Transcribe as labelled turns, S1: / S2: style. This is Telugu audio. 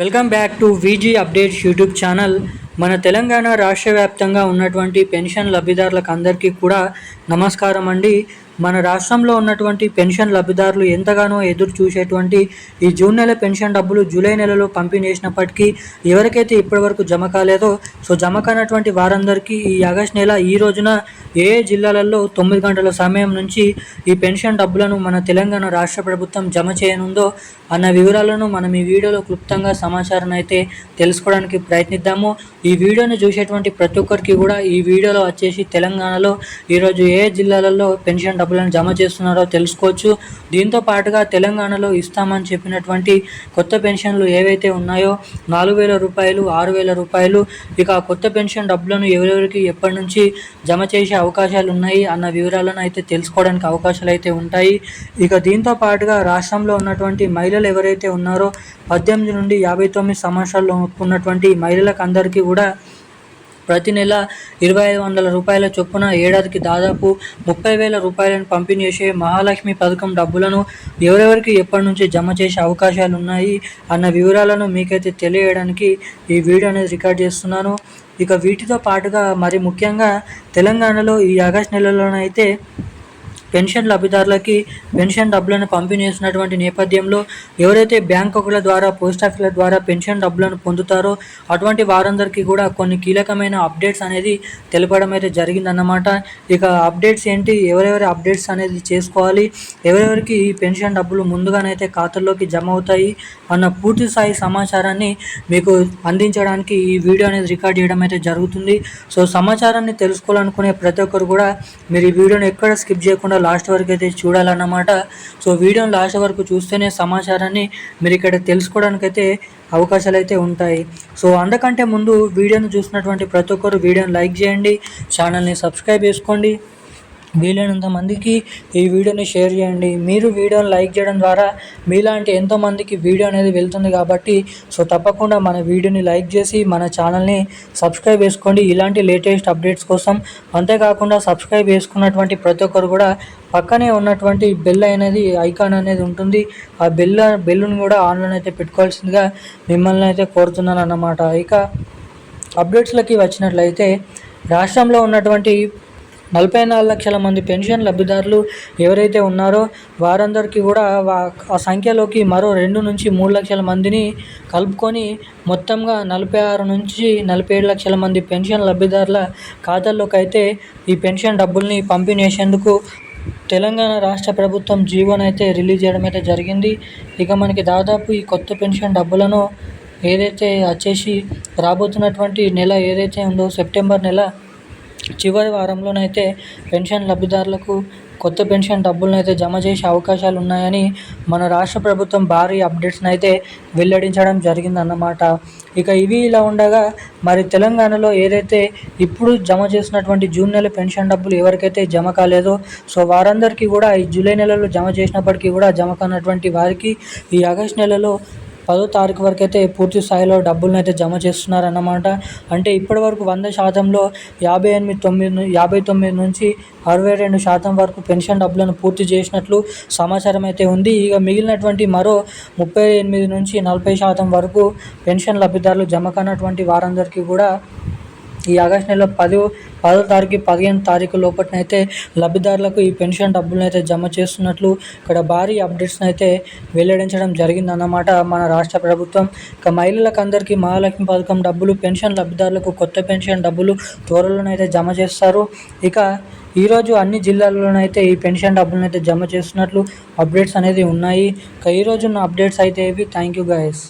S1: Welcome back to VG updates YouTube channel. మన తెలంగాణ రాష్ట్ర వ్యాప్తంగా ఉన్నటువంటి పెన్షన్ లబ్ధిదారులకు అందరికీ కూడా నమస్కారం అండి. మన రాష్ట్రంలో ఉన్నటువంటి పెన్షన్ లబ్ధిదారులు ఎంతగానో ఎదురు చూసేటువంటి ఈ జూన్ నెల పెన్షన్ డబ్బులు జూలై నెలలో పంపిణీ చేసినప్పటికీ ఎవరికైతే ఇప్పటివరకు జమ కాలేదో జమ కానటువంటి వారందరికీ ఈ ఆగస్టు నెల ఈ రోజున ఏ జిల్లాలలో 9 గంటల సమయం నుంచి ఈ పెన్షన్ డబ్బులను మన తెలంగాణ రాష్ట్ర ప్రభుత్వం జమ చేయనుందో అన్న వివరాలను మనం ఈ వీడియోలో క్లుప్తంగా సమాచారం అయితే తెలుసుకోవడానికి ప్రయత్నిద్దాము. ఈ వీడియోని చూసేటువంటి ప్రతి ఒక్కరికి కూడా ఈ వీడియోలో వచ్చేసి తెలంగాణలో ఈరోజు ఏ జిల్లాలలో పెన్షన్ డబ్బులను జమ చేస్తున్నారో తెలుసుకోవచ్చు. దీంతో పాటుగా తెలంగాణలో ఇస్తామని చెప్పినటువంటి కొత్త పెన్షన్లు ఏవైతే ఉన్నాయో 4,000 రూపాయలు, 6,000 రూపాయలు, ఇక కొత్త పెన్షన్ డబ్బులను ఎవరెవరికి ఎప్పటి నుంచి జమ చేసే అవకాశాలు ఉన్నాయి అన్న వివరాలను అయితే తెలుసుకోవడానికి అవకాశాలు అయితే ఉంటాయి. ఇక దీంతో పాటుగా రాష్ట్రంలో ఉన్నటువంటి మహిళలు ఎవరైతే ఉన్నారో 18 నుండి 59 సంవత్సరాల్లో ఉన్నటువంటి మహిళలకు అందరికీ కూడా ప్రతి నెల 2,500 రూపాయల చొప్పున ఏడాదికి దాదాపు 30,000 రూపాయలను పంపిణీ చేసే మహాలక్ష్మి పథకం డబ్బులను ఎవరెవరికి ఎప్పటి నుంచి జమ చేసే అవకాశాలు ఉన్నాయి అన్న వివరాలను మీకైతే తెలియడానికి ఈ వీడియో అనేది రికార్డ్ చేస్తున్నాను. ఇక వీటితో పాటుగా మరి ముఖ్యంగా తెలంగాణలో ఈ ఆగస్టు నెలలోనైతే పెన్షన్ లబ్ధిదారులకి పెన్షన్ డబ్బులను పంపిణీ చేసినటువంటి నేపథ్యంలో ఎవరైతే బ్యాంకుల ద్వారా, పోస్ట్ ఆఫీసుల ద్వారా పెన్షన్ డబ్బులను పొందుతారో అటువంటి వారందరికీ కూడా కొన్ని కీలకమైన అప్డేట్స్ అనేది తెలపడం అయితే జరిగిందన్నమాట. ఇక అప్డేట్స్ ఏంటి, ఎవరెవరి అప్డేట్స్ అనేది చేసుకోవాలి, ఎవరెవరికి ఈ పెన్షన్ డబ్బులు ముందుగానైతే ఖాతాల్లోకి జమ అవుతాయి అన్న పూర్తి స్థాయి సమాచారాన్ని మీకు అందించడానికి ఈ వీడియో అనేది రికార్డ్ చేయడం అయితే జరుగుతుంది. సమాచారాన్ని తెలుసుకోవాలనుకునే ప్రతి ఒక్కరు కూడా మీరు ఈ వీడియోని ఎక్కడ స్కిప్ చేయకుండా లాస్ట్ వరకు అయితే చూడాలన్నమాట. వీడియోని లాస్ట్ వరకు చూస్తేనే సమాచారాన్ని మీరు ఇక్కడ తెలుసుకోవడానికి అయితే అవకాశాలు అయితే ఉంటాయి. అందుకంటే ముందు వీడియోని చూసినటువంటి ప్రతి ఒక్కరు వీడియోని లైక్ చేయండి, ఛానల్ని సబ్స్క్రైబ్ చేసుకోండి, వీలైనంత మందికి ఈ వీడియోని షేర్ చేయండి. మీరు వీడియోని లైక్ చేయడం ద్వారా మీలాంటి ఎంతోమందికి వీడియో అనేది వెళ్తుంది కాబట్టి తప్పకుండా మన వీడియోని లైక్ చేసి మన ఛానల్ని సబ్స్క్రైబ్ చేసుకోండి ఇలాంటి లేటెస్ట్ అప్డేట్స్ కోసం. అంతేకాకుండా సబ్స్క్రైబ్ చేసుకున్నటువంటి ప్రతి ఒక్కరు కూడా పక్కనే ఉన్నటువంటి బెల్ అనేది ఐకాన్ అనేది ఉంటుంది, ఆ బెల్లును కూడా ఆన్లైన్ అయితే పెట్టుకోవాల్సిందిగా మిమ్మల్ని అయితే కోరుతున్నాను అన్నమాట. ఇక అప్డేట్స్లోకి వచ్చినట్లయితే రాష్ట్రంలో ఉన్నటువంటి 44 లక్షల మంది పెన్షన్ లబ్ధిదారులు ఎవరైతే ఉన్నారో వారందరికీ కూడా ఆ సంఖ్యలోకి మరో 2 నుంచి 3 లక్షల మందిని కలుపుకొని మొత్తంగా 46 నుంచి 47 లక్షల మంది పెన్షన్ లబ్ధిదారుల ఖాతాల్లోకి అయితే ఈ పెన్షన్ డబ్బుల్ని పంపిణీ చేసేందుకు తెలంగాణ రాష్ట్ర ప్రభుత్వం జీవోను అయితే రిలీజ్ చేయడం అయితే జరిగింది. ఇక మనకి దాదాపు ఈ కొత్త పెన్షన్ డబ్బులను ఏదైతే వచ్చేసి రాబోతున్నటువంటి నెల ఏదైతే ఉందో సెప్టెంబర్ నెల చివరి వారంలోనైతే పెన్షన్ లబ్ధిదారులకు కొత్త పెన్షన్ డబ్బులను అయితే జమ చేసే అవకాశాలు ఉన్నాయని మన రాష్ట్ర ప్రభుత్వం భారీ అప్డేట్స్ని అయితే వెల్లడించడం జరిగిందన్నమాట. ఇక ఇవి ఇలా ఉండగా మరి తెలంగాణలో ఏదైతే ఇప్పుడు జమ చేసినటువంటి జూన్ నెల పెన్షన్ డబ్బులు ఎవరికైతే జమ కాలేదో వారందరికీ కూడా ఈ జూలై నెలలో జమ చేసినప్పటికీ కూడా జమ కానటువంటి వారికి ఈ ఆగస్టు నెలలో 10వ తారీఖు వరకు అయితే పూర్తి స్థాయిలో డబ్బులను అయితే జమ చేస్తున్నారన్నమాట. అంటే ఇప్పటి వరకు 100%లో 59 నుంచి 62% వరకు పెన్షన్ డబ్బులను పూర్తి చేసినట్లు సమాచారం అయితే ఉంది. ఇక మిగిలినటువంటి మరో 38 నుంచి 40% వరకు పెన్షన్ లబ్ధిదారులు జమ కానటువంటి వారందరికీ కూడా ఈ ఆగస్టు నెల 10వ తారీఖు 15వ తారీఖు లోపలనైతే లబ్ధిదారులకు ఈ పెన్షన్ డబ్బులను అయితే జమ చేస్తున్నట్లు ఇక్కడ భారీ అప్డేట్స్ని అయితే వెల్లడించడం జరిగిందన్నమాట మన రాష్ట్ర ప్రభుత్వం. ఇక మహిళలకు అందరికీ మహాలక్ష్మి పథకం డబ్బులు, పెన్షన్ లబ్ధిదారులకు కొత్త పెన్షన్ డబ్బులు త్వరలోనైతే జమ చేస్తారు. ఇక ఈరోజు అన్ని జిల్లాల్లోనైతే ఈ పెన్షన్ డబ్బులను అయితే జమ చేస్తున్నట్లు అప్డేట్స్ అనేది ఉన్నాయి. ఇక ఈరోజు ఉన్న అప్డేట్స్ అయితే ఇవి. Thank you guys.